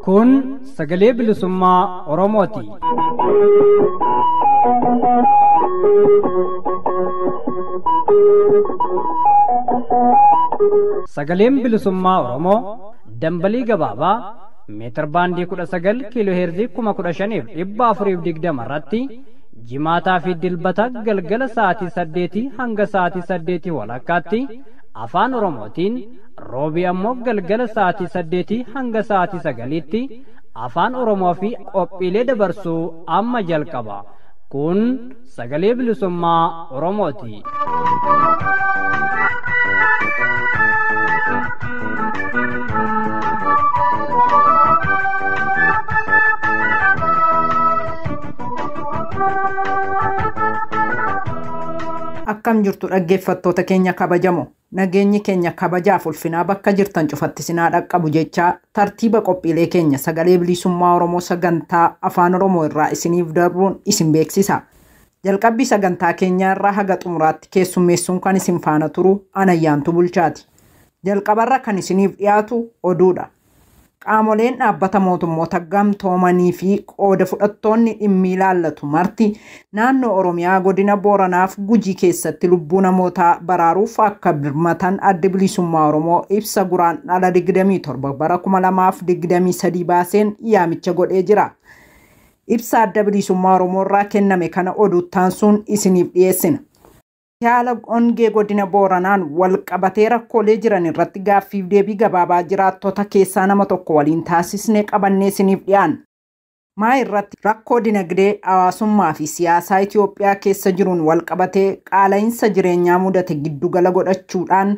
Kun sagalee bilisummaa Oromooti. Sagaleen bilisummaa Oromoo dambalii gabaabaa meetir baandii 19 kiiloo heerzii 15,420 irratti jimaataa fi dilbata galgala sa'aatii 8 hanga sa'aatii 8 walakkaatti afaan Oromootiin roobii ammoo galgala sa'aatii 8 hanga sa'aatii 9tti afaan Oromoo fi qophiilee dabarsuu amma jalqaba. Kun sagalee bilisummaa Oromooti. Akkam jirtu dhaggeeffattoota keenya kabajamoo, nageenyi keenya kabajaaf ulfinaa bakka jirtan cufatti sinaa dhaqqabu jechaa tartiiba qophiilee keenya sagalee bilisummaa Oromoo sagantaa afaan Oromoo irraa isiniif darbuun isin beeksisa. Jalqabbii sagantaa keenyaa irraa haga xumuraatti keessummeessuun kan isin faana turu Anayyaantu Bulchaati. Jalqabarra kan isiniif dhiyaatu oduudha. Qaamoleen dhaabbata mootummoota gamtoomanii fi qooda fudhattoonni dhimmi ilaallatu marti naannoo Oromiyaa godina Booranaaf Gujii keessatti lubbuu namootaa baraaruuf akka birmatan adda bilisummaa Oromoo ibsa guraandhala 27 bara 2023 baaseen yaamicha godhee jira. Ibsa adda bilisummaa Oromoo irraa kenname kana oduuttaan sun isiniif dhiyeessina. Haala ongee godina Booranaan wal qabatee rakkoolee jiran irratti gaaffiif deebii gabaabaa jiraattota keessaa nama tokko waliin taasisnee qabannee isiniif dhiyaanna. Maa irratti rakkoo dinagdee hawaasummaa fi siyaasaa Itoophiyaa keessa jiruun wal qabatee qaala'insa jireenyaa mudate giddugala godhachuudhaan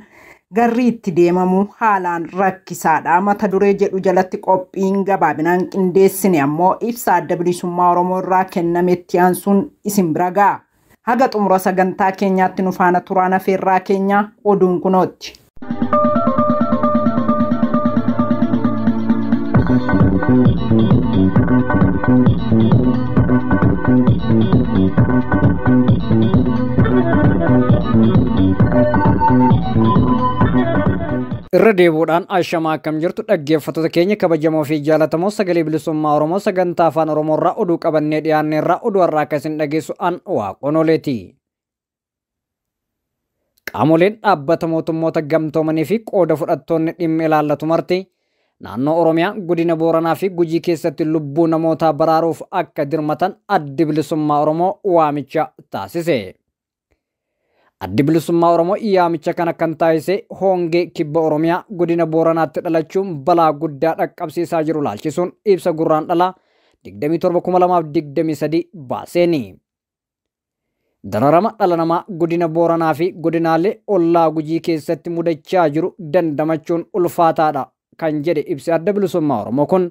garri itti deemamu haalaan rakkisaadha mata duree jedhu jalatti qophiin gabaabinaan qindeessine ammoo ibsa adda bilisummaa Oromoo irraa kennametti aansuun isin bira ga'a. Haga xumura sagantaa keenyaatti nu faana turaan afeerraa keenya oduun kunootti. Irra deebuudhaan ashamaa akkam jirtu dhaggeeffattoota keenya kabajamoo fi jaallatamoo sagalee bilisummaa Oromoo sagantaa afaan Oromoo irraa oduu qabannee dhiyaanne irraa oduu har'aa akka isin dhageessu an Waaqonoleeti. Qaamoleen dhaabbata mootummoota gamtoomanii fi qooda fudhattoonni dhimma ilaallatu marti naannoo Oromiyaa godina Booranaa fi Gujii keessatti lubbuu namootaa baraaruuf akka dirmatan addi bilisummaa Oromoo waamicha taasise. Addi bilisummaa Oromoo yaamicha kana kan taasise hongee kibba Oromiyaa godina Booranaatti dhalachuun balaa guddaa dhaqqabsiisaa jiru laalchisuun ibsa guraandhala 27/2023 baaseeni. Dararama dhala namaa godina Booranaa fi godinaalee ollaa Gujii keessatti mudachaa jiru dandamachuun ulfaataadha kan jedhe ibsi adda bilisummaa Oromoo kun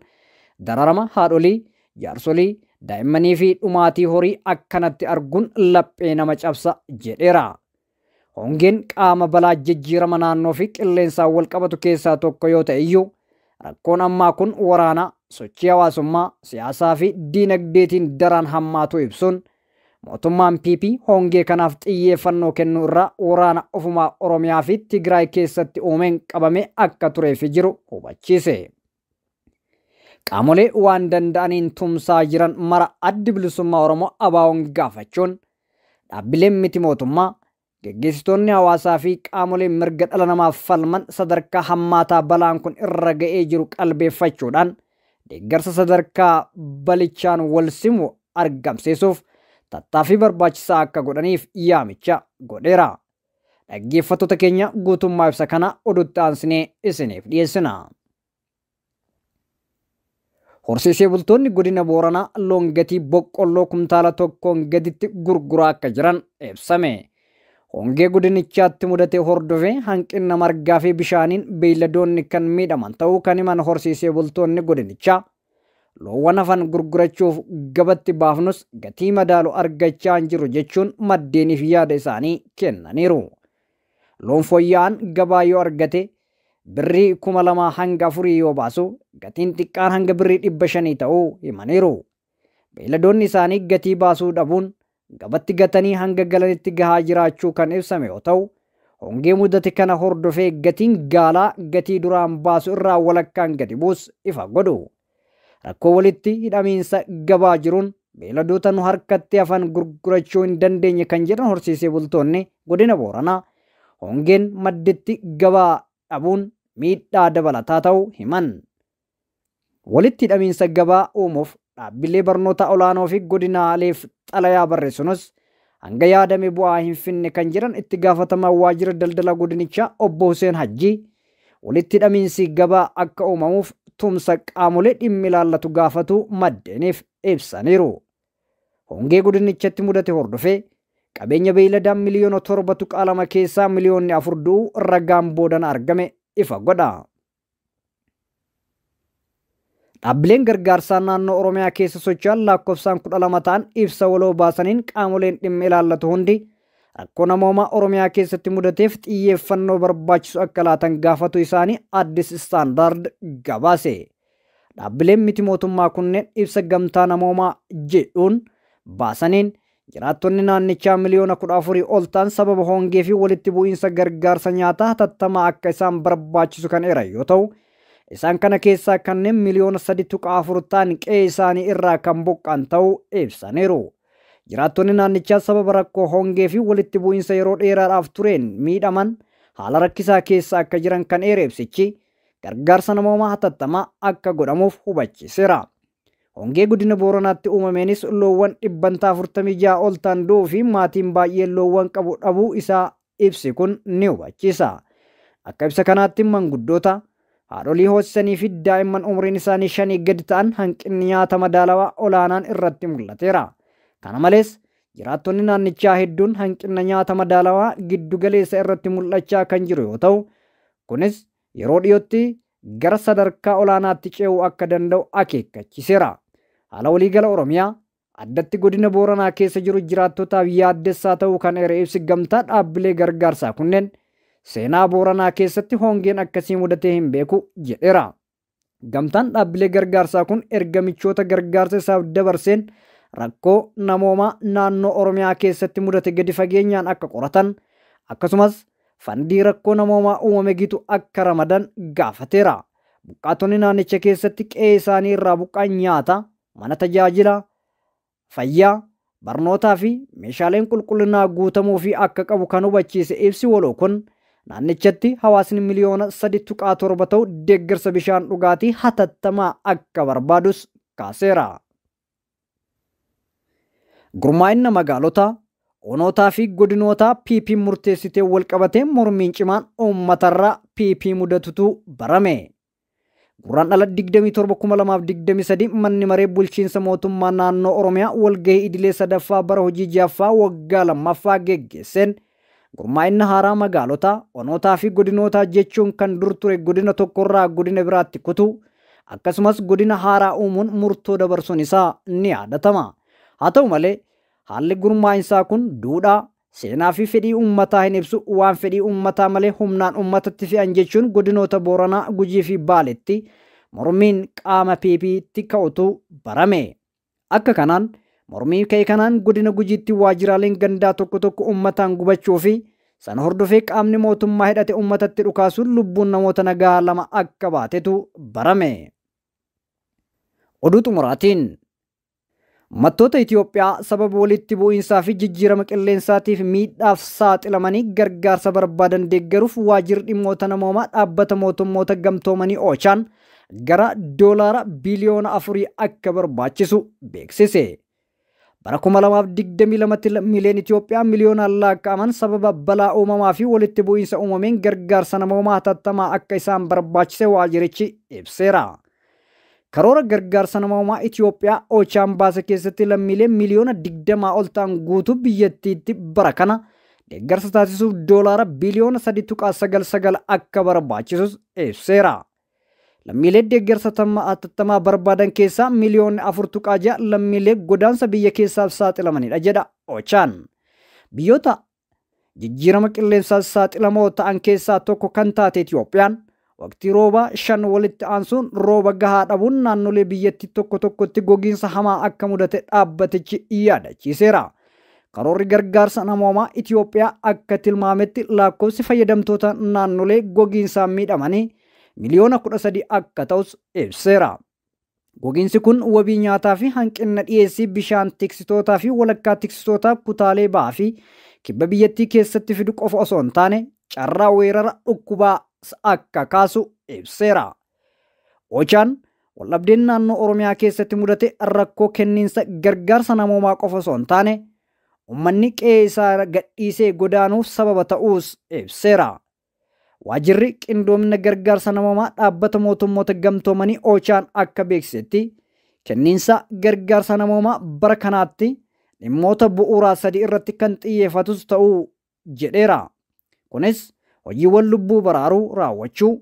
dararama haadholii, jaarsolii, daa'immanii fi dhumaatii horii akkanatti arguun laphee nama cabsa jedheera. Hongeen qaama balaa jijjiirama naannoo fi qilleensaan wal qabatu keessaa tokko yoo ta'e iyyuu rakkoon ammaa kun waraana, sochii hawaasummaa, siyaasaa fi diinagdeetiin daran hammaatu ibsuun mootummaan PP hongee kanaaf xiyyeeffannoo kennuu irraa waraana ofumaa Oromiyaa fi Tigraay keessatti uumeen qabamee akka tureef jiru hubachiise. Qaamolee waan danda'aniin tumsaa jiran mara addi bilisummaa Oromoo abaawoon gaafachuun dhaabbileen miti mootummaa geggeessitoonni hawaasaa fi qaamoleen mirga dhala namaaf falman sadarkaa hammaataa balaan kun irra ga'ee jiru qalbeeffachuudhaan deeggarsa sadarkaa balichaan wal simu argamsiisuuf tattaaffii barbaachisaa akka godhaniif yaamicha godheera. Dhaggeeffattoota keenya guutummaa ibsa kana oduutti aansinee isiniif dhiyeessina. Horsiisee bultoonni godina Booranaa loon gatii boqqolloo kumtaala tokkoon gaditti gurguraa akka jiran ibsame. Hongee godinichaatti mudate hordofee hanqina margaa fi bishaaniin beeyladoonni kan miidhaman ta'uu kan himan horsiisee bultoonni godinichaa loowwan hafan gurgurachuuf gabatti baafnus gatii madaalu argachaa hin jiru jechuun maddeeniif yaada isaanii kennaniiru. Loon fooyya'aan gabaa yoo argate birrii 2,000 hanga 4,000 yoo baasu gatiin xiqqaan hanga birrii 500 ta'uu himaniiru. beeyladoonni isaanii gatii baasuu dhabuun gabatti gatanii hanga galanitti gahaa jiraachuu kan ibsame yoo ta'u, hongee mudate kana hordofee gatiin gaalaa gatii duraan baasu irraa walakkaan gadi buus ifa godhu. Rakkoo walitti hidhamiinsa gabaa jiruun beeyladoota nu harkatti hafan gurgurachuu hin dandeenye kan jedhan horsiisee bultoonni godina Booranaa hongeen madditti gabaa dhabuun miidhaa dabalataa ta'uu himan. Walitti hidhamiinsa gabaa uumuuf dhaabbilee barnoota olaanoo fi godinaaleef xalayaa barreessuunis hanga yaadame bu'aa hin finne kan jedhan itti gaafatamaa waajjira daldala godinichaa obbo Hussein Hajjii walitti hidhamiinsi gabaa akka uumamuuf tumsa qaamolee dhimmi ilaallatu gaafatu maddeeniif ibsaniiru. Hongee godinichatti mudate hordofee qabeenya beeyladaa miliyoona 7.2 keessaa miliyoonni 4 du'uu ragaan boodan argame ifa godha. Dhaabbileen gargaarsaa naannoo Oromiyaa keessa socho'an lakkoofsaan 12 ta'an ibsa waloo baasaniin qaamoleen dhimmi ilaallatu hundi rakkoo namoomaa Oromiyaa keessatti mudateef xiyyeeffannoo barbaachisu akka laatan gaafatu isaanii Addis Istaandaard gabaase. Dhaabbileen miti mootummaa kunneen ibsa gamtaa namoomaa jedhuun baasaniin jiraattonni naannichaa miliyoona 14 ol ta'an sababa hongee fi walitti bu'iinsa gargaarsa nyaataa hatattamaa akka isaan barbaachisu kan eeran yoo ta'u, isaan kana keessaa kanneen miliyoona 3.4 ta'an qe'ee isaanii irraa kan buqqaan ta'uu ibsaniiru. Jiraattonni naannichaa sababa rakkoo hongee fi walitti bu'iinsa yeroo dheeraadhaaf tureen miidhaman haala rakkisaa keessa akka jiran kan eere ibsichi gargaarsa namoomaa hatattamaa akka godhamuuf hubachiiseera. Hongee godina Booranaatti uumameenis loowwan 46 ol ta'an du'uu fi maatiin baay'een loowwan qabu dhabuu isaa ibsi kun ni hubachiisa. Akka ibsa kanaatti manguddoota haadholii hoosisanii fi daa'imman umriin isaanii 5 gadi ta'an hanqinni nyaata madaalawaa olaanaan irratti mul'ateera. Kana malees jiraattonni naannichaa hedduun hanqina nyaata madaalawaa giddu galeessa irratti mul'achaa kan jiru yoo ta'u, kunis yeroo dhiyootti gara sadarkaa olaanaatti ce'uu akka danda'u akeekkachiiseera. Haala waliigala Oromiyaa addatti godina Booranaa keessa jiru jiraattotaaf yaaddessaa ta'uu kan eere ibsi gamtaa dhaabbilee gargaarsaa kunneen seenaa Booranaa keessatti hongeen akkasii mudatee hin beeku jedheera. Gamtaan dhaabbilee gargaarsaa kun erga michoota gargaarsa isaaf dabarseen rakkoo namoomaa naannoo Oromiyaa keessatti mudate gadi fageenyaan akka qoratan akkasumas fandii rakkoo namoomaa uumame gitu akka ramadan gaafateera. Buqqaatonni naannicha keessatti qe'ee isaanii irraa buqqaan nyaata, mana tajaajila fayyaa, barnootaa fi meeshaaleen qulqullinaa guutamuu fi akka qabu kan hubachiise ibsi waloo kun naannichatti hawaasni miliyoona 3.7 ta'u deeggarsa bishaan dhugaatii hatattamaa akka barbaadus kaaseera. Gurmaa'inna magaalota onootaa fi godinoota PP murteessitee wal qabatee mormiin cimaan uummatarraa PP mudatutu barame. Guraandhala 27/2023 manni maree bulchiinsa mootummaa naannoo Oromiyaa walgahii idilee sadaffaa bara hojii jaffaa waggaa lammaffaa geggeesseen gurmaa'inna haaraa magaalota onootaa fi godinoota jechuun kan dur ture godina tokkorraa godina biraatti kutu akkasumas godina haaraa uumuun murtoo dabarsuun isaa ni yaadatama. Haa ta'u malee haalli gurmaa'insaa kun duudhaa seenaa fi fedhii uummataa hin ibsu waan fedhii uummataa malee humnaan uummatatti fe'an jechuun godinoota Booranaa, Gujii fi Baaleetti mormiin qaama PP'tti ka'utu barame. Akka kanaan mormii ka'e kanaan godina Gujiitti waajjiraaleen gandaa tokko tokko uummataan gubachuu fi sana hordofee qaamni mootummaa hidhate uummatatti dhukaasuun lubbuun namoota nagaa 2 akka baatetu barame. Oduu xumuraatiin Uummattoota Itoophiyaa sababa walitti bu'iinsaa fi jijjiirama qilleensaatiif miidhaaf saaxilamanii gargaarsa barbaadan deeggaruuf waajjirri dhimmoota namoomaa dhaabbata mootummoota gamtoomanii Oochaan gara doolaara biliyoona 4 akka barbaachisu beeksise. Bara 2022 miiliyoon Itoophiyaa miliyoonaan lakkaa'aman sababa balaa uumamaa fi walitti bu'iinsa uumameen gargaarsa namoomaa hatattamaa akka isaan barbaachise waajjirichi ibseera. Karoora gargaarsa namoomaa Itoophiyaa Oochaan baase keessatti lammiileen miliyoona 20 ol ta'an guutuu biyyattiitti bara kana deeggarsa taasisuuf doolaara biliyoona 3.99 akka barbaachisus ibseera. Lammiilee deeggarsa hatattamaa barbaadan keessaa miliyoonni 4.6 lammiilee godaansa biyya keessaaf saaxilamanidha jedha Oochaan. Biyyoota jijjiirama qilleensaaf saaxilamoo ta'an keessaa tokko kan taate Itoophiyaan waqtii roobaa 5 walitti aansuun rooba gahaa dhabuun naannolee biyyattii tokko tokkotti gogiinsa hamaa akka mudate dhaabbatichi yaadachiiseera. Karoorri gargaarsa namoomaa Itoophiyaa akka tilmaametti lakkoofsi fayyadamtoota naannolee gogiinsaan miidhamanii miliyoona 13 akka ta'us ibseera. Gogiinsi kun wabii nyaataa fi hanqina dhiyeessii bishaan tiksitootaa fi walakkaa tiksitootaa kutaalee ba'aa fi kibba biyyattii keessatti fidu qofa osoo hin taane carraa weerara dhukkubaa akka kaasu ibseera. Ochaan waldhabdeen naannoo Oromiyaa keessatti mudate rakkoo kenniinsa gargaarsa namoomaa qofa osoo hin taane ummanni qe'ee isaa gadhiisee godaanuuf sababa ta'uus ibseera. Waajirri qindoomina gargaarsa namoomaa dhaabbata mootummoota gamtoomanii Ochaan akka beeksisetti kenniinsa gargaarsa namoomaa bara kanaatti dhimmoota bu'uuraa 3 irratti kan xiyyeeffatus ta'uu jedheera. Kunis hojiiwwan lubbuu baraaruu raawwachuu,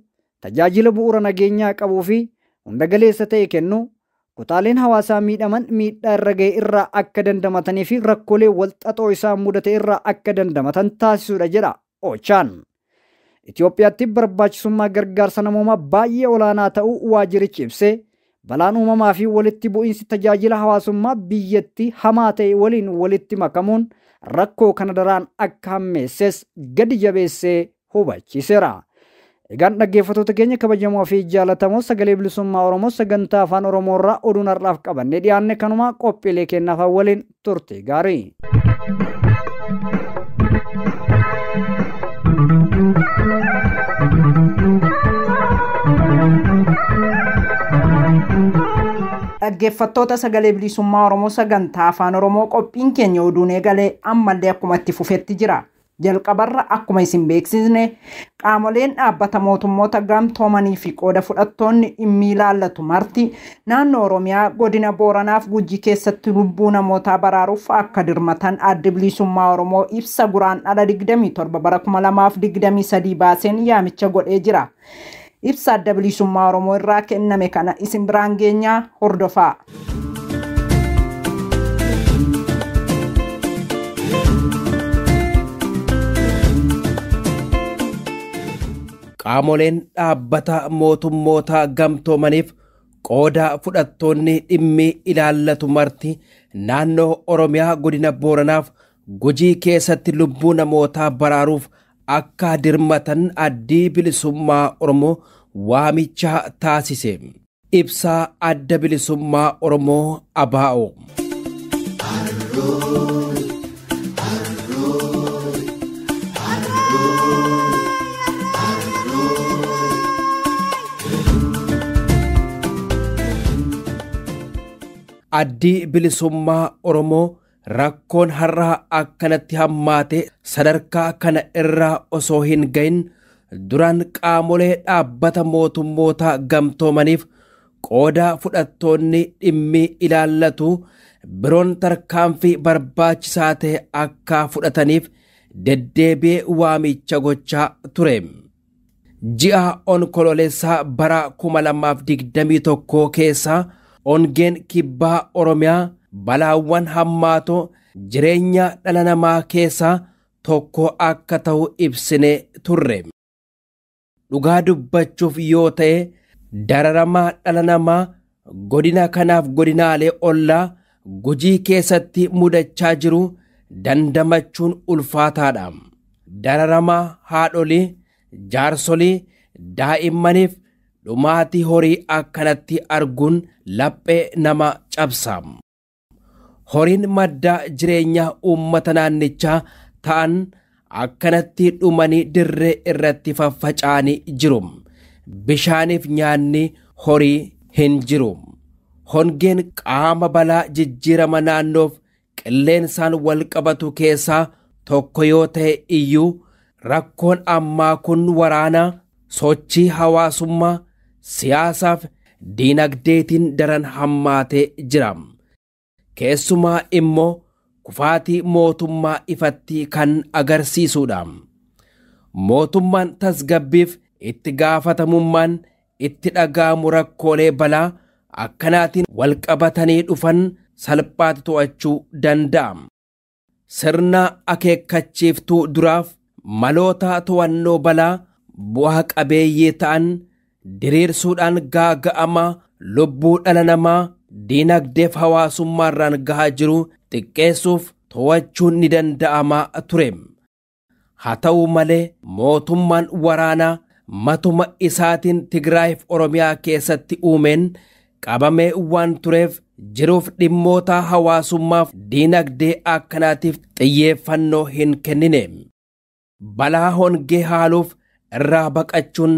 tajaajila bu'uura nageenyaa qabuu fi hunda galeessa ta'e kennuu, kutaaleen hawaasaa miidhaman miidhaa irra ga'e irraa akka dandamatanii fi rakkoolee walxaxoo isaan mudate irraa akka dandamatan taasisuudha jedha Ochaan. Itoophiyaatti barbaachisummaa gargaarsa namoomaa baay'ee olaanaa ta'uu waajirichi ibsee balaan uumamaa fi walitti bu'iinsi tajaajila hawaasummaa biyyattii hamaa ta'e waliin walitti makamuun rakkoo kana daraan akka hammeesses gadi jabeessee hubachiiseera. Egaan dhaggeeffattoota keenya kabajamoo fi jaallatamoo sagalee bilisummaa Oromoo sagantaa afaan Oromoo irraa oduun har'aaf qabannee dhiyaanne kanuma qophiilee kennaaf waliin turte gaarii. Dhaggeeffattoota sagalee bilisummaa Oromoo sagantaa afaan Oromoo qophiin keenya oduun eegalee ammallee akkuma itti fufetti jira. Jalqabarra akkuma isin beeksisne qaamoleen dhaabbata mootummoota gamtoomanii fi qooda fudhattoonni dhimmi ilaallatu marti naannoo Oromiyaa godina Booranaaf Gujii keessatti lubbuu namootaa baraaruuf akka dirmatan adda bilisummaa Oromoo ibsa guraandhala 27 bara 2023 baaseen yaamicha godhee jira. Ibsa adda bilisummaa Oromoo irraa kenname kana isin biraan geenyaa hordofaa. Qaamoleen dhaabbata mootummoota gamtoomaniif qooda fudhattoonni dhimmi ilaallatu marti naannoo Oromiyaa godina Booranaaf Gujii keessatti lubbuu namootaa baraaruuf akka dirmatan addi bilisummaa Oromoo waamicha taasise. Ibsa adda bilisummaa Oromoo ABO. Addi bilisummaa Oromoo rakkoon har'a akkanatti hammaate sadarkaa kana irraa osoo hin gahin duraan qaamolee dhaabbata mootummoota gamtoomaniif qooda fudhattoonni dhimmi ilaallatu biroon tarkaanfii barbaachisaa ta'e akka fudhataniif deddeebi'ee waamicha gochaa ture. Ji'a onkololeessaa bara 2021 keessa ongeen kibbaa Oromiyaa balaawwan hammaatoo jireenya dhala namaa keessaa tokko akka ta'u ibsine turre. Dhugaa dubbachuuf yoo ta'e dararamaa dhala namaa godina kanaaf godinaalee ollaa Gujii keessatti mudachaa jiru dandamachuun ulfaataadha. Dararamaa haadholii, jaarsolii, daa'immaniif dhumaatii horii akkanatti arguun laphee nama cabsa. Horiin madda jireenya uummata naannichaa ta'an akkanatti dhumanii dirree irratti faffaca'anii jiru. Bishaaniif nyaanni horii hin jiru. Hongeen qaama balaa jijjiirama naannoof qilleensaan wal qabatu keessaa tokko yoo ta'e iyyuu rakkoon ammaa kun waraana sochii hawaasummaa siyaasaaf diinagdeetiin daran hammaatee jira. Keessumaa immoo kufaatii mootummaa ifatti kan agarsiisudha. Mootummaan tasgabbiif itti gaafatamummaan itti dhaga'amu rakkoolee balaa akkanaatiin wal qabatanii dhufan salphaatti to'achuu danda'a. Sirna akeekkachiiftuu duraaf maloota to'annoo balaa bu'aa qabeeyyii ta'an diriirsuudhaan gaaga'ama lubbuu dhala namaa diinagdeef hawaasummaarraan gahaa jiru xiqqeessuuf to'achuun ni danda'ama ture. Haa ta'u malee mootummaan waraanaa matuma isaatiin Tigraayiif Oromiyaa keessatti uumeen qabamee waan tureef jiruuf dhimmoota hawaasummaaf diinagdee akkanaatiif xiyyeeffannoo hin kennine. Balaa hongee haaluuf irraa baqachuun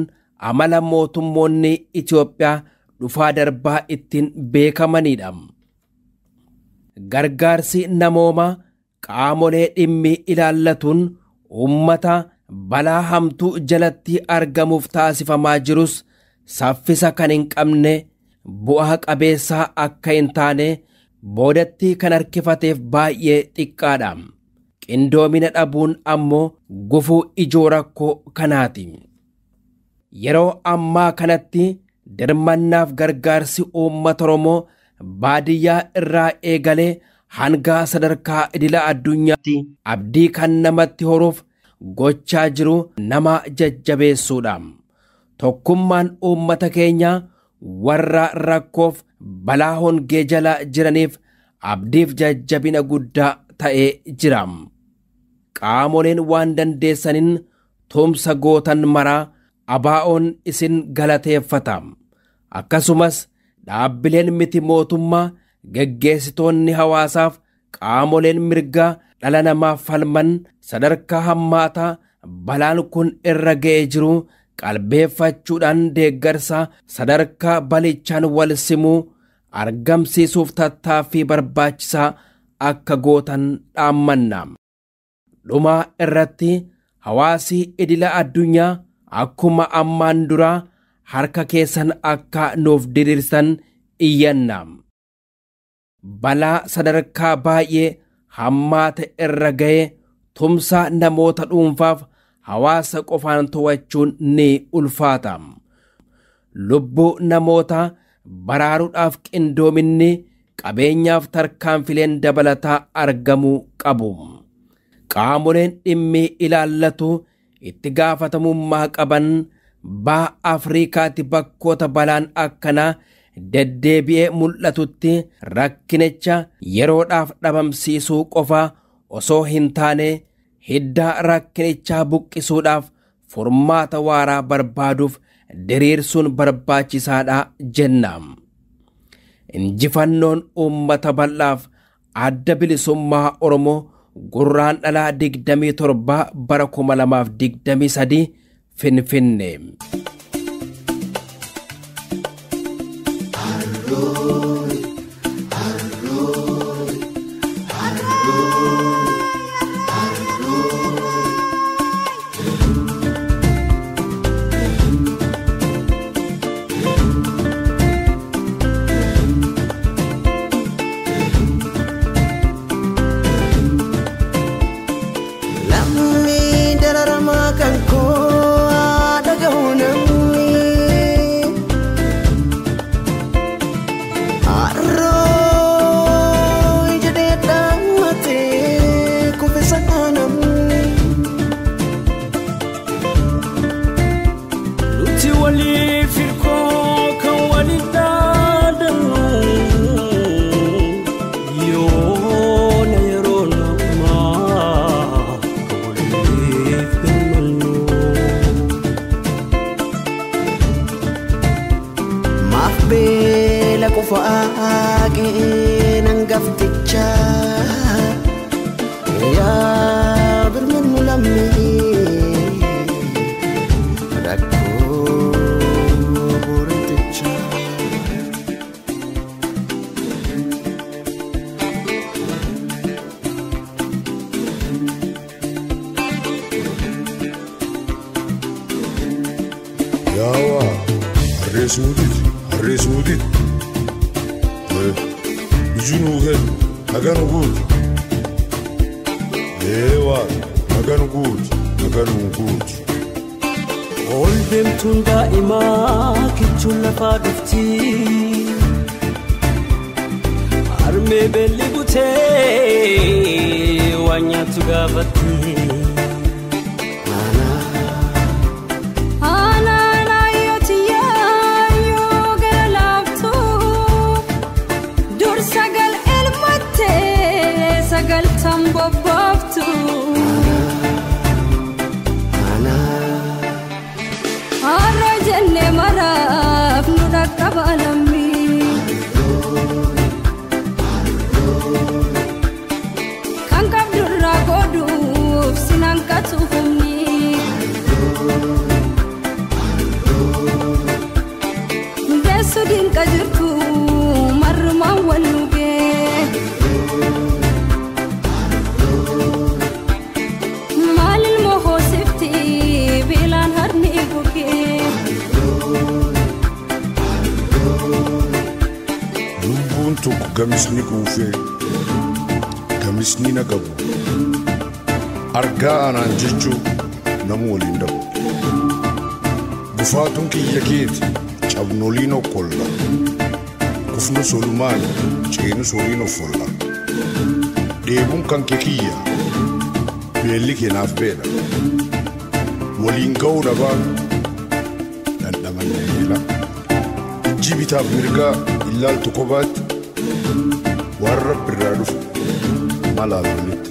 amala mootummoonni Itoophiyaa dhufaa darbaa ittiin beekamanidha. Gargaarsi namoomaa qaamolee dhimmi ilaallatuun uummata balaa hamtuu jalatti argamuuf taasifamaa jirus saffisa kan hin qabne bu'aa qabeessaa akka hin taane boodatti kan harkifateef baay'ee xiqqaadha. Qindoomina dhabuun ammoo gufuu ijoo rakkoo kanaati. Yeroo ammaa kanatti dirmannaaf gargaarsi uummata Oromoo baadiyyaa irraa eegalee hanga sadarkaa idila addunyaatti abdii kan namatti horuuf gochaa jiru nama jajjabeessuudha. Tokkummaan uummata keenyaa warra rakkoof balaa hongee jala jiraniif abdiif jajjabina guddaa ta'ee jira. Qaamoleen waan dandeessaniin tumsa gootan maraa abaa'oon isin galateeffata. Akkasumas dhaabbileen miti mootummaa geggeessitoonni hawaasaaf qaamoleen mirgaa dhala namaaf falman sadarkaa hammaataa balaan kun irra ga'ee jiru qalbeeffachuudhaan deeggarsa sadarkaa balichaan wal simuu argamsiisuuf tattaaffii barbaachisaa akka gootan dhaammanna. Dhumaa irratti hawaasi idila addunyaa akkuma ammaan duraa harka keessan akka nuuf diriirsan iyyanna. Balaa sadarkaa baay'ee hammaata irra ga'e tumsa namoota dhuunfaaf hawaasa qofaan to'achuun ni ulfaata. Lubbuu namoota baraaruudhaaf qindoominni qabeenyaaf tarkaanfileen dabalataa argamuu qabu. Qaamoleen dhimmi ilaallatu itti gaafatamummaa qaban baha Afriikaatti bakkoota balaan akkanaa deddeebi'ee mul'atutti rakkinicha yeroodhaaf dhabamsiisuu qofa osoo hin taane hidda rakkinichaa buqqisuudhaaf furmaata waaraa barbaaduuf diriirsuun barbaachisaadha jenna. Injifannoon uummata bal'aaf adda bilisummaa Oromoo Gurraandhala 27 bara 2023 Finfinnee. sagal elmatte sagal tamboboftu Arra jenne maraf nu dakkabalami Kan kabdurra goduf sinan katufumni Desu din kajirtu marma waluge Malil moho sifti bilan harni guge Lubbuun tokko gamisni kuufee gamisni nagabu argaa anaan jechuu namu waliin dhabu bufaatuun kiyya keeti cabnoliin okkolla kufnu solumaan ceenu soliin offolla dheebuun kan kee kiyya beelli keenaaf beela waliin ga'uu dhabaan dhandhamanne heela jibitaaf mirgaa illaaltu kophaatti waan rabbirraa dhufu malaaf walitti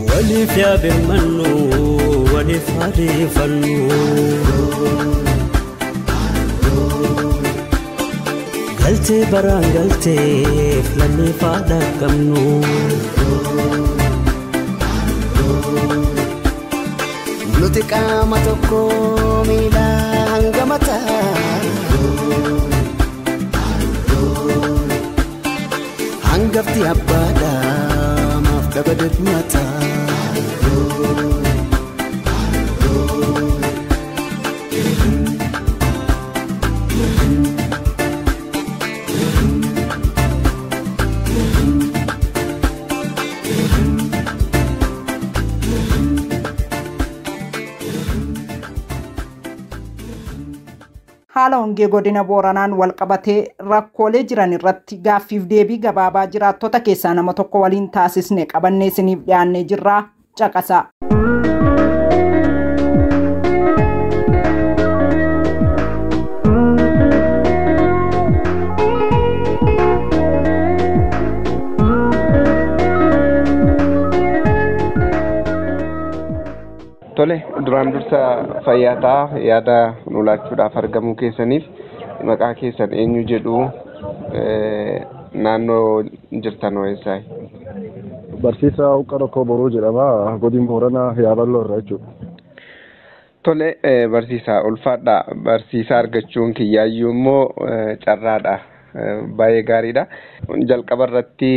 Walif ya birmannu walif harifannu Galte baraan galteef lammi faadha qabnu Nuti qaama tokko miila hanga mataa hangafti abbaadha maaf dabadeet mataa haala hongee godina Booranaan wal qabatee rakkoolee jiran irratti gaaffiif deebii gabaabaa jiraattota keessaa nama tokko waliin taasisne qabannee isiniif dhiyaannee jirraa caqasaa. Tole duraan dursa fayyataa yaada nulaachuudhaaf argamuu keessaniif maqaa keessan eenyu jedhu naannoo jirtan weessaay. Barsiisaa Uqqara Koboroo jedhama godina Booranaa Yaaballoo irraa jechuudha. Tole barsiisaa ulfaadha. Barsiisaa argachuun kiyyaayyuu immoo carraadha. Baay'ee gaariidha. Jalqaba irratti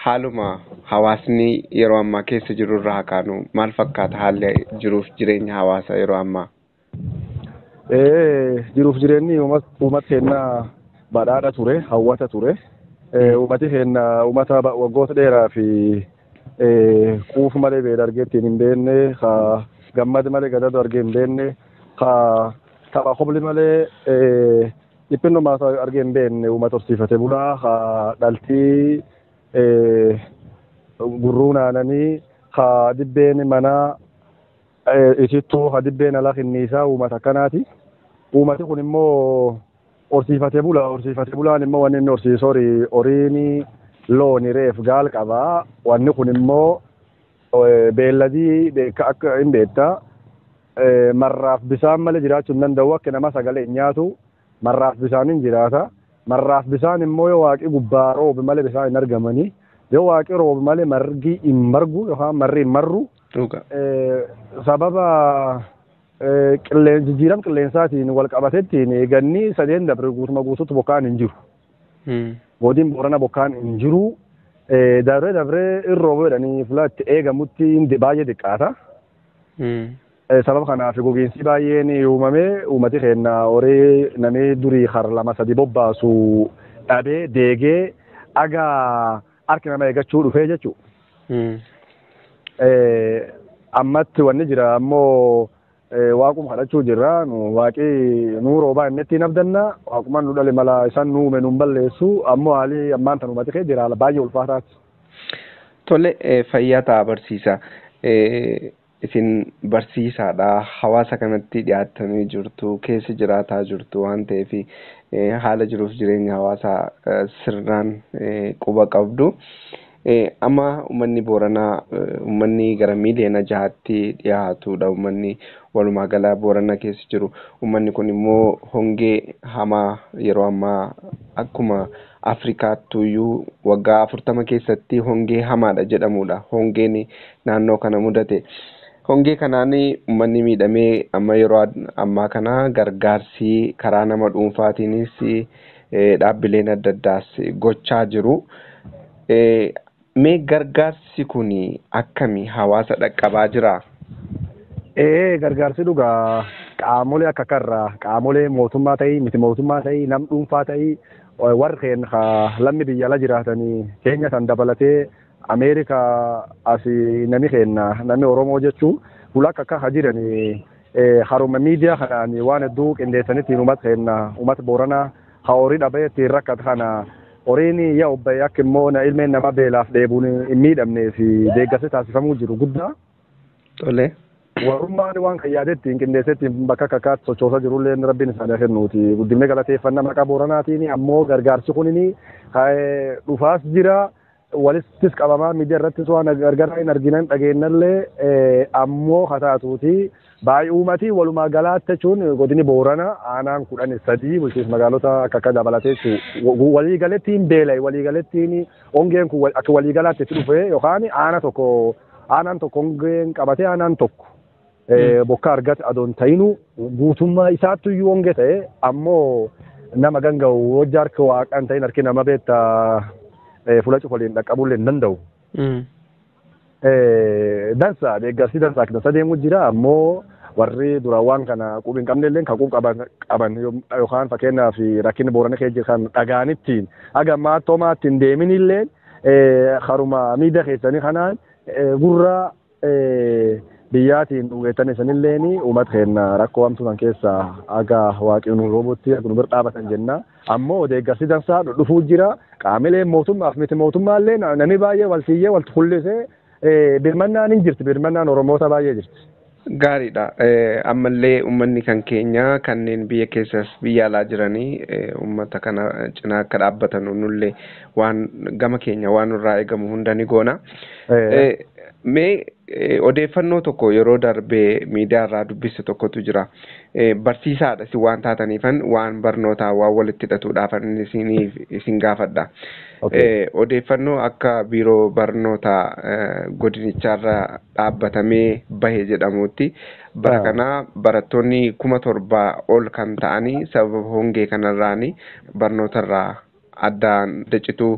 haaluma hawaasni yeroo ammaa keessa jiru irraa kaanu maal fakkaata haalli jiruuf jireenya hawaasa yeroo ammaa? Jiruuf jireenyi uummata keenya badhaadha ture, hawwata ture. Uummati keenya uummata waggoota dheeraa fi quufu malee beela argeetti hin beekne, gammada malee gadadu argee hin beekne, tapha hobli malee dhiphina maata argee hin beekne uummata horsiifate bulaa dhaltii gurruu naananii dibbeen manaa isittuu dibbeen ala kinniisaa uummata akkanaati. Uummati kun immoo horsiifate bulaa. Horsiifate bulaan immoo wanni inni horsiisu horiin looni reef gaal qabaa. Wanni kun immoo beelladii akka hin beektaa marraaf bisaan malee jiraachuu hin danda'u akka nama sagalee nyaatu marraaf bisaan hin jiraata. Marraaf bisaan immoo yoo waaqi gubbaa roobe malee bisaan hin argamanii. Yoo waaqi roobe malee margi hin margu yookaan marri hin marru. Sababa jijjiirama qilleensaatiin wal qabatettiin ganni sadeen dabre guutuma guutuutti bokkaan hin jiru. Godina Booranaa bokkaan hin jiru. Dabree irroo jedhanii fulaatti eegamutti baay'ee xiqqaata. Sababa kanaaf gogiinsi baay'een uumamee uummati keenya horii namni durii har lama sadi bobbaasu dhabee deegee agaa harki nama eeggachuu dhufee jechuudha. Ammatti wanni jira ammoo waaquma kadhachuu jirra waaqi nuu roobaa inni ittiin abdanna waaquma nu dhale mala isaan nu uume nuun balleessu ammoo haalli ammaan tan uummati kee jira baay'ee ulfaataati. Tole fayyaa ta'a barsiisa. isin barsiisaadha hawaasa kanatti dhiyaatanii jirtu keessa jiraataa jirtu waan ta'eef haala jiruuf jireenya hawaasaa sirnaan quba qabdu. Amma uummanni Booranaa uummanni gara miiliyoona 6tti dhiyaatudha. Uummanni walumaa gala Booranaa keessa jiru. Uummanni kun immoo hongee hamaa yeroo ammaa akkuma Afrikaattuyyuu waggaa 40 keessatti hongee hamaadha jedhamudha. Hongeen naannoo kana mudate. Hongee kanaan uummanni miidhamee amma yeroo ammaa kana gargaarsi karaa nama dhuunfaatiinis dhaabbileen adda addaas gochaa jiru. Mee gargaarsi kun akkami hawaasa dhaqqabaa jira? Gargaarsi dhugaa qaamolee akka karraa qaamolee mootummaa ta'ii miti mootummaa ta'ii nam dhuunfaa ta'ii warreen lammi biyya ala jiraatanii keenya san dabalatee Ameerikaa asii nami kenna nami Oromoo jechuun hulakka akka jiranii haruma miidiyaa kanaan waan hedduu qindeessanitti uummata kenna uummata Booranaa horii dhabee ittiin rakkata kana horiin yaa obbayee akka immoo ilmeen nama beelaaf dheebuun hin miidhamnee fi deeggarsi taasifamuu jiru guddaa. Tole. Warrummaan waan kan yaadetti hin qindeessetti bakka kakkaatti sochoosaa jirullee rabbiin isaanii kennuuti. Guddinni galateeffannaa maqaa Booranaatiin ammoo gargaarsi kunini dhufaas jira. Walittis qabamaa miidiyaa irrattis waan gargaraa hin arginan dhageenyallee ammoo hataatuuti. Baay'ee uummatii walumaa galaatti jechuun godini Boorana aanaan 13 bulchiinsa magaalota akka dabalatee waliigaletti hin beela'e waliigalettiin hongeen kun akka waliigalaatti itti dhufe yookaan aanaan tokko hongeen qabatee aanaan tokko bokka argate adoon ta'inu guutummaa isaattu iyyuu hongee ta'e ammoo nama ganga'u hojii harka waaqaan ta'in harki nama beektaa fuula cufaliin dhaqqabuullee hin danda'u. Dansa deeggarsi dansaa akka deemu jira ammoo warri duraan kana qubi hin qabne illee kan qubi qaban yookaan fakkeenyaaf rakkinni Boorana keessa jiru kan dhagaanittiin haga maattomaatti hin deemin illee haruma miidhaa keessanii kanaan gurra biyyaatiin dhugeettan isanillee uummata keenya rakkoo hamtuutan keessa haga waaqni nu roobutti akka nu bira dhaabatan jenna ammoo deeggarsi dansaa dhufuu jira qaamoleen mootummaaf miti mootummaallee namni baay'ee waltiyyee walti kullisee birmannaan hin jirti birmannaan Oromoota baay'ee jirti. Gaariidha. Ammallee uummanni kan keenya kanneen biyya keessas biyya alaa jiranii uummata kana cinaa akka dhaabbatan nullee waan gama keenya waan irraa eegamu hunda ni goona. Mee odeeffannoo tokko yeroo darbee miidiyaa irraa dubbise tokkotu jira. Barsiisaadha si waan taataniifan waan barnootaa waan walitti hidhatuudhaafan isin gaafadha. Odeeffannoo akka biiroo barnootaa godinicharra dhaabbatamee bahe jedhamutti bara kana barattoonni 7,000 ol kan ta'anii sababa hongee kanarraani barnootarraa addaan dacituu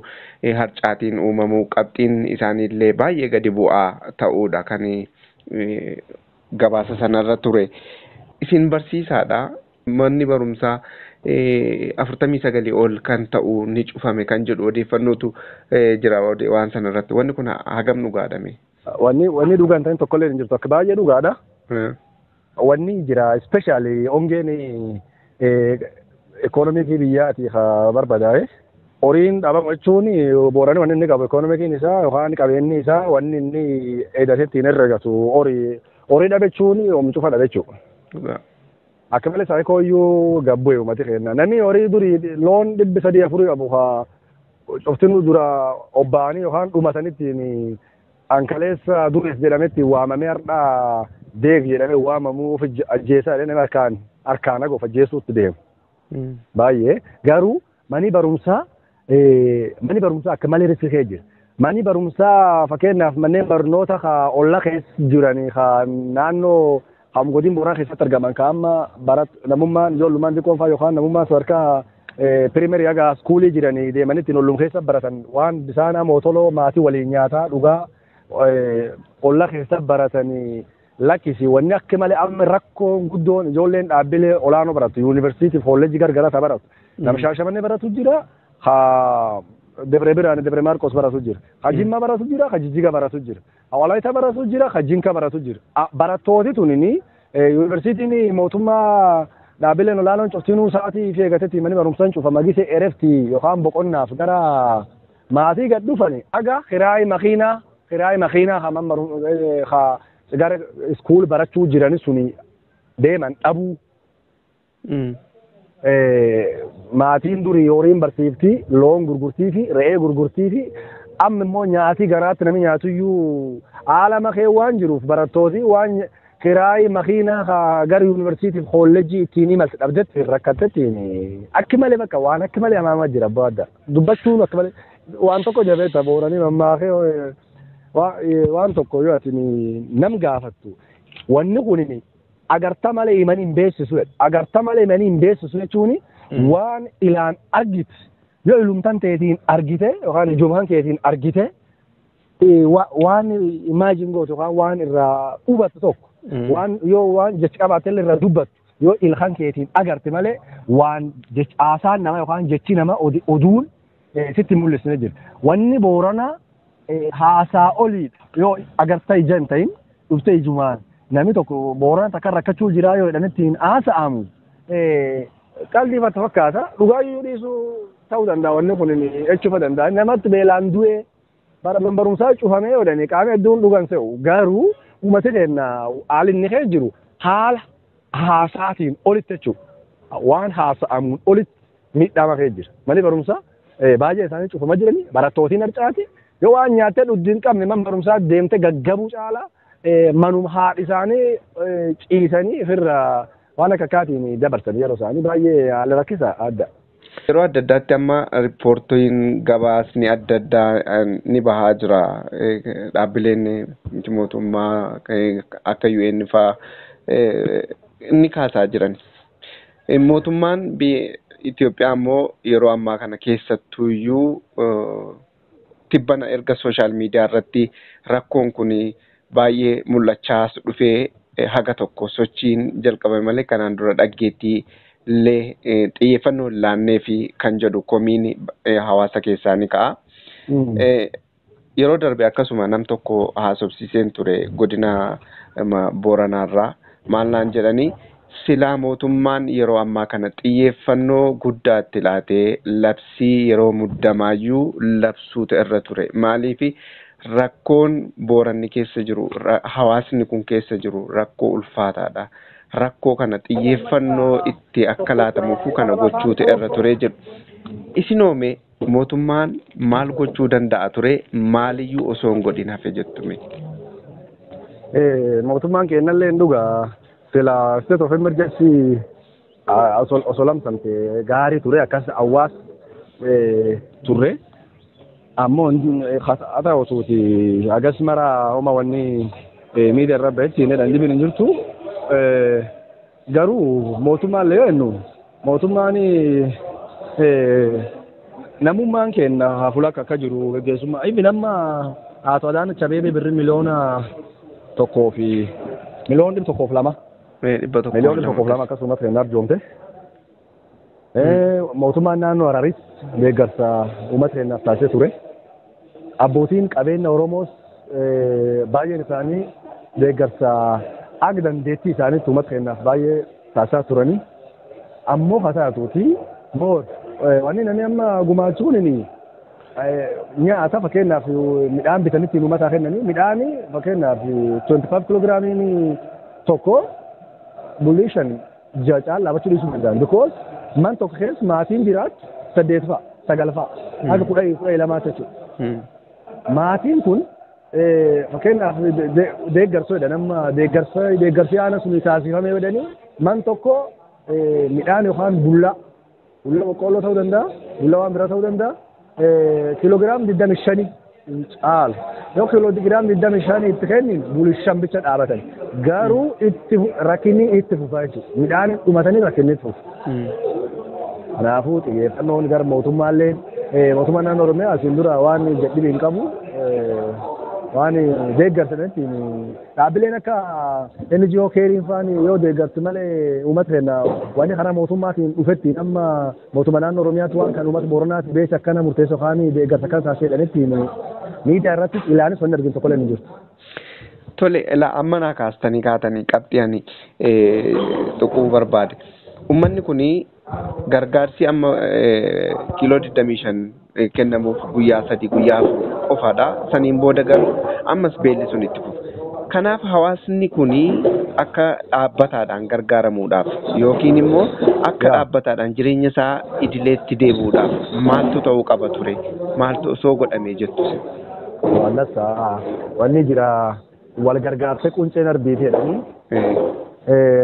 harcaatiin uumamuu qabxiin isaaniillee baay'ee gadi bu'aa ta'uudha kan gabaasa sanarra ture. Isin barsiisaadha manni barumsaa 49 ol kan ta'u ni cufame kan jedhu odeeffannootu jira waan sanarratti wanni kun hagam dhugaadhame. Wanni dhugaan ta'in tokkollee hin jirtu akka baay'ee dhugaadha. Wanni jira especially hongeen ekonomikii biyyaati barbadaa'e. Horiin dhabamu jechuun Boorani wanni inni qabu ekonomikiin isaa yookaan qabeenyi isaa wanni inni eedateetti hin herregatu horii dhabe jechuun oomishuu dhabe jechuudha. Akka malee isaa kooyyuu gabbu'e uummati keenya. Namni horii durii loon 300-400 qabu coftinuu dura obba'anii yookaan dhumatanitti ankaleessa durees jedhametti waamamee har'aa deeg jedhamee waamamuu ajjeesaa jedhanii harkaan haguuf ajjeesuutti deemu. Baay'ee garuu manni barumsaa akka malee riskii jira. Manni barumsaa fakkeenyaaf manneen barnoota olla keessa jiranii naannoo godina Booranaa keessatti argaman amma namummaan ijoollummaan xiqqoon fa'aa yookaan namummaan sadarkaa pirimerii haga iskuulii jiranii deemanitti ollum keessa baratan waan bisaan mootoloo maatii waliin nyaataa dhugaa olla keessa baratanii lakkisi wanni akka malee amma rakkoon guddoon ijoolleen dhaabbilee olaanoo baratu yuunivarsiitii kolleejjii gargaraata baratu nama shaashamannee baratu jira Debre Biraan Debre Marcos baratu jira Jimma baratu jira Jijjiga baratu jira Walaayita baratu jira Jinka baratu jira barattooti tunini yuunivarsiitiin mootummaa dhaabbileen olaanoon cuftinuu sa'aatii fi eegatetti manni barumsaan cufama gisee erefti yookaan boqonnaaf gara maatii gad dhufani aga kiraayi makiinaa hamam gara iskuul barachuu jirani suni deeman dhabuu. Maatiin durii horiin barsiiftii, loon gurgurtii fi re'ee gurgurtii fi amma immoo nyaati garaatti namni nyaatuyyuu haala makee waan jiruuf barattooti waan kiraayi makiinaa gara yuunivarsiitiif kolleejjii ittiin imalti dhabdetti rakkattettiin akki malee bakka waan akki malee amaamaa jira abbaa adda dubbachuun akka malee waan tokko jabeetta booranii mammaakee waan tokko yoo ati nam gaafattu wanni kunin agarta malee himanii hin beeksisu agarta malee himanii hin beeksisu jechuun waan ilaan argite yoo ilumtan teetiin argite yookaan ijumaan keetiin argite waan imaajin gootu yookaan waan irraa hubattu tokko waan yoo waan jechi qabaatee irraa dubbattu yoo ilkaan keetiin agarte malee waan jechi haasaan nama yookaan jechi nama oduun sitti mul'isne jira. Wanni Booranaa haasaa oliidha yoo agarta ija hin ta'in dhuftee ijumaan namni tokko Booranaa takka rakkachuu jiraa yoo jedhan ittiin haasa'amu qalbiifatti fakkaata dhugaayyuu dhiisuu ta'uu danda'a wanni kun jechuufa danda'a namatti beelaan du'ee barumsaa cufamee yoo jedhani qaama hedduun dhugan se'u garuu uummata keenya haalinni kee jiru haala haasaatiin olitti jechuudha waan haasa'amuun olitti miidhama kee jira manni barumsaa baay'ee isaanii cufama jiranii barattootiin harcaati yoo waan nyaattee dhugdiin qabne man barumsaa deemte gaggabuu caalaa manuma haadhi isaanii ciisanii ofirra waan akka akkaatiin dabarsan yeroo isaanii baay'ee haala rakkisa adda. Yeroo adda addaatti amma riippoortiin gabaasni adda addaa ni bahaa jira dhaabbileen mootummaa akka UN fa'aa ni kaasaa jiran. Mootummaan Itoophiyaa immoo yeroo ammaa kana keessattuyyuu tibbana erga sooshaal miidiyaa irratti rakkoon kun baay'ee mul'achaa dhufee haga tokko sochiin jalqabame malee kanaan dura dhaggeettii illee xiyyeeffannoo laannee fi kan jedhu komiin hawaasa keessaa ni ka'a. Yeroo darbe akkasuma nam tokko haasofsiiseen ture godina Booranaarraa maal naan jedhanii silaa mootummaan yeroo ammaa kana xiyyeeffannoo guddaa itti laatee labsii yeroo muddamaayyuu labsuutu irra ture. Maaliif rakkoon Booranni keessa jiru hawaasni kun keessa jiru rakkoo ulfaataadha. Rakkoo kana xiyyeeffannoo itti akka laatamuuf kana gochuutu irra ture jedhu. Isinoome mootummaan maal gochuu danda'a ture maaliyyuu osoo hin godhin hafe jettume. Mootummaan keenyallee dhugaa sila state of emergency osoo lamsamte gaarii ture akkas hawaas turre ammoo haa ta'uuti agas mara homa wanni miidiyaa irra bahetti hin jedhan dhibin hin jirtu garuu mootummaan lee jennu mootummaan namummaan keenya fulakka akka jiru gaggeessummaa ibi nama haa ta'uudhaan chabeebee birri miliyoona tokkoo fi miliyoona 102 miliyoona 102 akkasumas kan arjoomte mootummaan naannoo Hararis deeggarsa uummata keenyaaf taasisee ture abbootiin qabeenya Oromoos baay'een isaanii deeggarsa akka dandeettii isaaniitti uummata keenyaaf baay'ee taasisaa turanii ammoo haa ta'uuti wanni namni amma gumaachuun nyaata fakkeenyaaf midhaan bitanitti uummataa kennanii midhaan fakkeenyaaf 25 kiloogiraamiin tokko bulii 5 ja'a caalaa dhaabachuu dhiisuu danda'an because man tokko keessa maatiin biraatti 8 fa'a 9 fa'a akka 12 jechuudha. Maatiin kun fakkeenyaaf deeggarsoo jedhan amma deeggarsi aana sun taasifamee jedhanii man tokko midhaan yookaan bullaa boqqolloo ta'uu danda'a bullaa waan biraa ta'uu danda'a. Kiloogiraam 25 caala yoo kiloogiraam 25 itti kennin bulii 5 bicha dhaabatan garuu itti rakkinni itti fufaa jechuudha midhaan dhumatanii rakkinni itti fufu. Kanaafuu xiyyeeffannoon gara mootummaallee mootummaan naannoo Oromiyaa asiin dura waan jedhibii hin qabu waan deeggarsanatti dhaabbileen akka NGO keeriin fa'aan yoo deeggarti malee uummata keenya waan karaa mootummaatiin dhufetti amma mootummaa naannoo Oromiyaatti waan kan uummata Booranaatti beessa akkana murteessoo kaanii deeggarsa akkana taasisedhanitti miidiyaa irratti ilaanis wanni arginu tokko illee hin jirtu. Tole amma naa kaastanii kaatanii qabxiyanii tuquu barbaade. Uummanni kuni gargaarsi amma kiiloo 25 kennamuuf guyyaa 3 guyyaa 4 qofaadha. Saniin booda garuu ammas beelli sun itti fufu. Kanaaf hawaasni kuni akka dhaabbataadhaan gargaaramuudhaaf yookiin immoo akka dhaabbataadhaan jireenya isaa idileetti deebi'uudhaaf maaltu ta'uu qaba ture? Maaltu osoo godhamee jettu? Wanni jira wal gargaarsa qunceen arbiiti jedhanii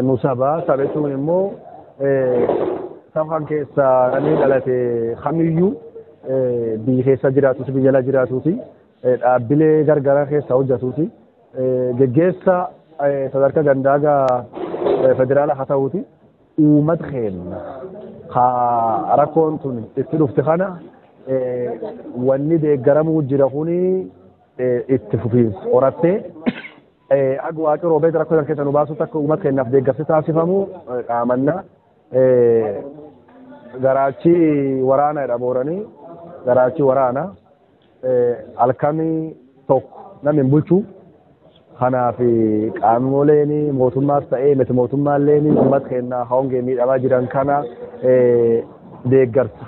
nu sabetuun immoo safan keessa namni dhalate kamiyyuu biyya keessa jiraatus biyya ala jiraatuuti dhaabbilee gargaraa keessa hojjetuuti geggeessa sadarkaa gandaagaa federaala haa ta'uuti uummata keenya rakkoon tun itti dhufte kana wanni deeggaramuu jira kuni itti fufiinsa horattee Waaqni roobee rakkoo sana keessa nu baasutti akka uummata keenyaaf deeggarsi taasifamu qaamannaa garaachi waraanaadha booranii garaachi waraana halkanii tokko namni bulchuu kanaaf qaamoleen mootummaas ta'ee miti mootummaalleen uummata keenyaa hongee miidhamaa jiran kana deeggarsa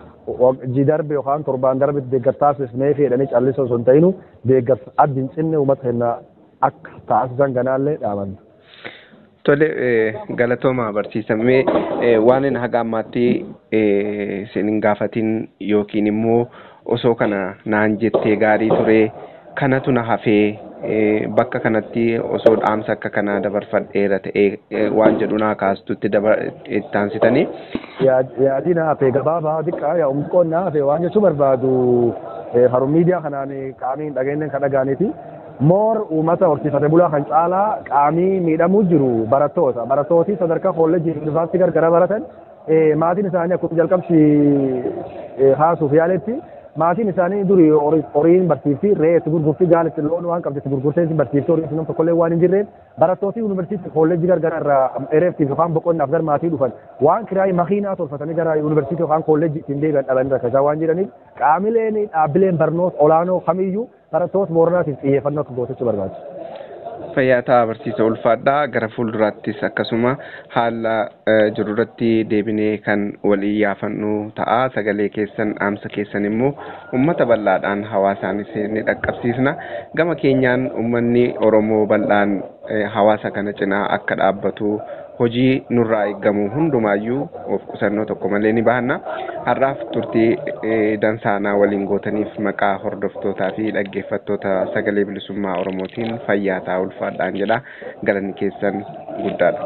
darbe yookaan torbaan darbe deeggartaasifnee fedhanii callisoo osoo hin ta'inu deeggarsa addi hin cinne uummata keenyaa akka taasisan ganaallee dhaaban. Tole galatooma barsiisamee waan inni haga ammaatti isin hin gaafatin yookiin immoo osoo kana naan jettee gaarii ture kanatu na hafee bakka kanatti osoo dhaamsa akka kanaa dabarfadheera ta'ee waan jedhu naa kaastutti taansitanii. Yaadii na hafee gabaabaa xiqqaa yaa umqoon na hafee waan jechuu barbaadu harum miidiyaa kanaan qaamii hin dhageenye kan dhagaaniiti. Moor uummata horsiifate bulaa kan caalaa qaamii miidhamuu jiru barattooti sadarkaa kolleejjii yuunivarsiitii gargaraa baratan maatiin isaanii akkuma jalqabsi haasuuf yaaletti maatiin isaanii durii horiin barsiifti reetti gurgurtii gaaletti loon waan qabdetti gurgurtee barsiifti horiin sun tokkollee waan hin jirreef barattooti yuunivarsiitii kolleejjii gargaraa irraa ereeftiif yookaan boqonnaaf gara maatii dhufan waan kiraayii makiinaa tolfatanii gara yuunivarsiitii yookaan kolleejjii ittiin deebi'an dhabanii rakkataa waan jiraniif qaamileen dhaabbileen barnoota olaanoo kamiyyuu barattoota booranaatiif xiyyeeffannoo akka gootachuu barbaadu. Fayyaa barsiisa ulfaadhaa gara fuulduraattis akkasuma haala jirurratti deebinee kan walii yaafannu ta'a sagalee keessan dhaamsa keessan immoo uummata bal'aadhaan hawaasaanis ni dhaqqabsiisna gama keenyaan uummanni Oromoo bal'aan hawaasa kana cinaa akka dhaabbatu hojii nurraa eeggamu hundumaayyuu of qusannoo tokko malee ni bahanna har'aaf turtii dansaanaa waliin gootaniif maqaa hordoftootaa fi dhaggeeffattoota sagalee bilisummaa Oromootiin fayyaa ulfaadhaan jedha galanni keessan guddaadha.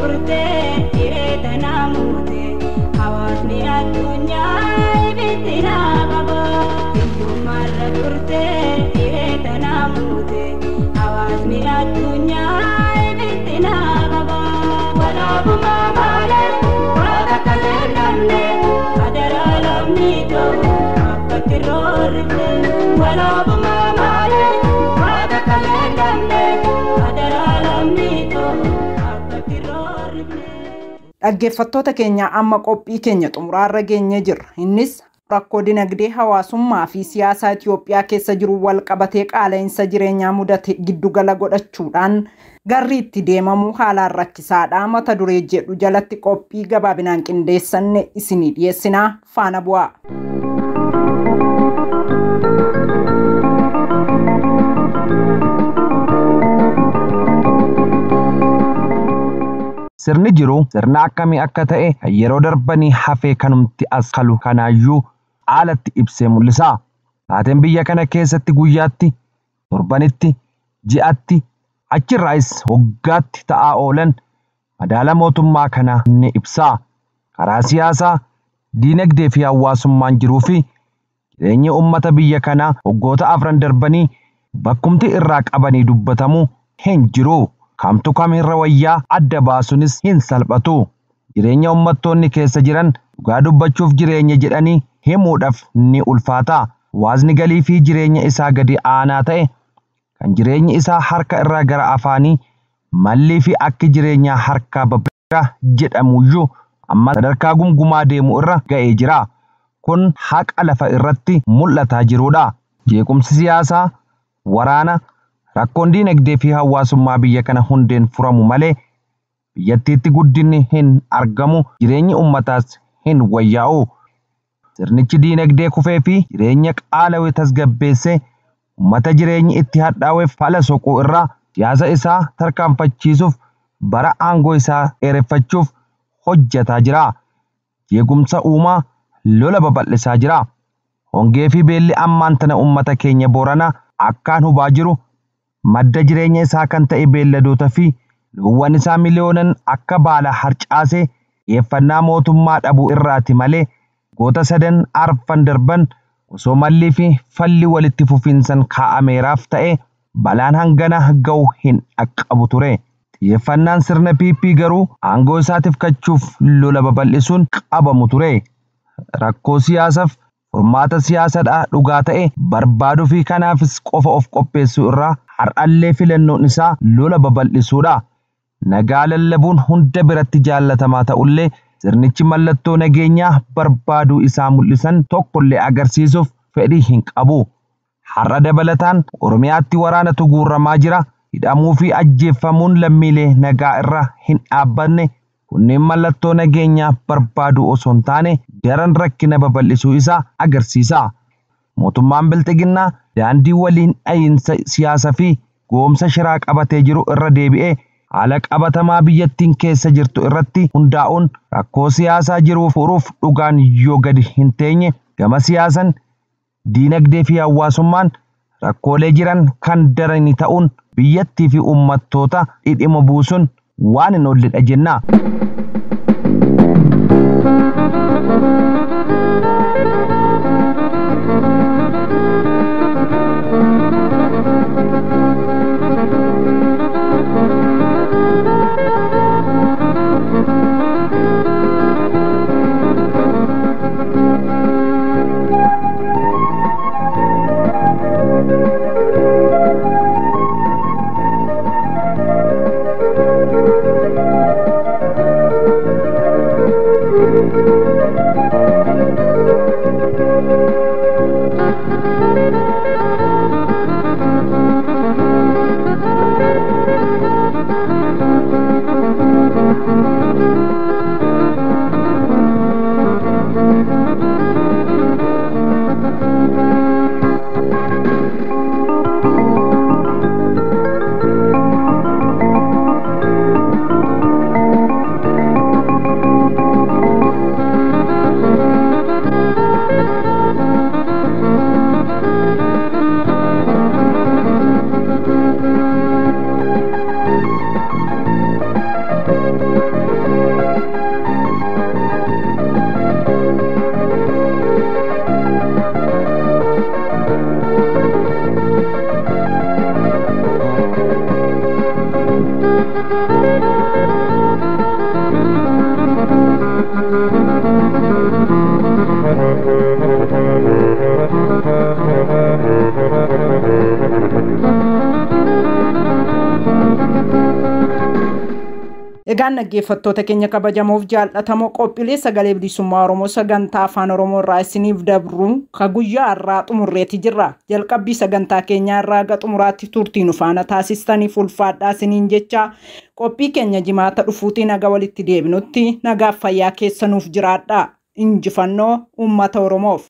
turte dhiireta naamute hawaasni addunyaa ibiddina qaba hiyyummaarra turte dhiireta naamute hawaasni addunyaa ibiddina qaba walaabuma malee waaqa kaleellamne adara lamniito akkatti roorrifne walaabuma malee waaqa kaleellamne adara lamniito akkatti roorrifne. Dhaggeeffattoota keenya amma qophii keenya xumuraarra geenye jirra. Innis rakkoo dinagdee hawaasummaa fi siyaasaa Itoophiyaa keessa jiru wal qabatee qaala'insa jireenyaa mudate giddugala godhachuudhaan garri itti deemamuu haalaan rakkisaadha mata duree jedhu jalatti qophii gabaabinaan qindeessanne isinii dhiyeessinaa faana bu'aa. Sirni jiru sirna akkamii akka ta'e yeroo darbanii hafee kanumti as kalu kanaayyuu haalatti ibsee mul'isa. Taateen biyya kana keessatti guyyaatti, torbanitti, ji'atti, achirraayis waggaatti ta'aa oolan madaala mootummaa kana ni ibsa. Karaa siyaasaa, diinagdee fi hawaasummaan jiruu fi jireenya uummata biyya kanaa waggoota afran darbanii bakkumti irraa qabanii dubbatamu hin jiru. Kamtu kamirra wayyaa adda baasuunis hin salphatu. Jireenya uummattoonni keessa jiran dhugaa dubbachuuf jireenya jedhanii himuudhaaf ni ulfaata. Hawaasni galii fi jireenya isaa gadi aanaa ta'e kan jireenyi isaa harka irraa gara afaanii mallii fi akki jireenyaa harkaa babbira jedhamuyyuu amma sadarkaa gumgumaa deemu irra ga'ee jira. Kun haqa lafa irratti mul'ataa jirudha. Jeequmsi siyaasaa, waraana, rakkoon diinagdee fi hawaasummaa biyya kana hundeen furamu malee biyyattiitti guddinni hin argamu, jireenyi uummataas hin wayyaa'u. Sirnichi diinagdee kufee fi jireenya qaala'ee tasgabbeessee uummata jireenyi itti hadhaa'eef fala soquu irraa siyaasa isaa tarkaanfachiisuuf bara aangoo isaa dheereffachuuf hojjetaa jira. Jeequmsa uumaa, lola babal'isaa jira. Hongee fi beelli ammaan tana uummata keenya Booranaa akkaan hubaa jiru madda jireenya isaa kan ta'e beelladoota fi loowwan isaa miliyoonan akka baala harcaasee xiyyeeffannaa mootummaa dhabuu irraati malee goota sadan arfan darban osoo mallii fi falli walitti fufiinsan kaa'ameeraaf ta'e balaan hangana ga'u hin dhaqqabu ture. Xiyyeeffannaan sirna PP garuu aangoo isaatiif kachuuf lola babal'isuun qabamu ture. Rakkoo siyaasaaf furmaata siyaasadhaa dhugaa ta'e barbaaduu fi kanaafis qofa of qopheessuu irraa har'allee filannoon isaa lola babal'isuudha. Nagaa lallabuun hunda biratti jaallatamaa ta'ullee sirnichi mallattoo nageenyaa barbaaduu isaa mul'isan tokkollee agarsiisuuf fedhii hin qabu. Har'a dabalataan Oromiyaatti waraanatu guurramaa jira. Hidhamuu fi ajjeeffamuun lammiilee nagaa irra hin dhaabbanne kunneen mallattoo nageenyaa barbaaduu osoo hin taane daran rakkina babal'isuu isaa agarsiisa. Mootummaan Bilxiginnaa daandii waliin dha'iinsa siyaasaa fi goomsa shiraa qabatee jiru irra deebi'ee haala qabatamaa biyyattiin keessa jirtu irratti hundaa'uun rakkoo siyaasaa jiru furuuf dhugaan yoo gadi hin teenye gama siyaasan, diinagdee fi hawaasummaan rakkoolee jiran kan darani ta'uun biyyattii fi uummattoota dhidhima buusuun waan hin oollidha jenna. Egaan dhaggeeffattoota keenya kabajamoof jaallatamoo qophiilee sagalee bilisummaa Oromoo sagantaa afaan Oromoo irraa isiniif dabruun ka guyyaa har'aa xumurreeti jirra. Jalqabbii sagantaa keenyaa irraa ga xumuraatti turtii nu faana taasistaniif ulfaadhaa isiniin jecha qophii keenya jimaata dhufuutii naga walitti deebinutti nagaaf fayyaa keessanuuf jiraadhaa. Injifannoo uummata Oromoof.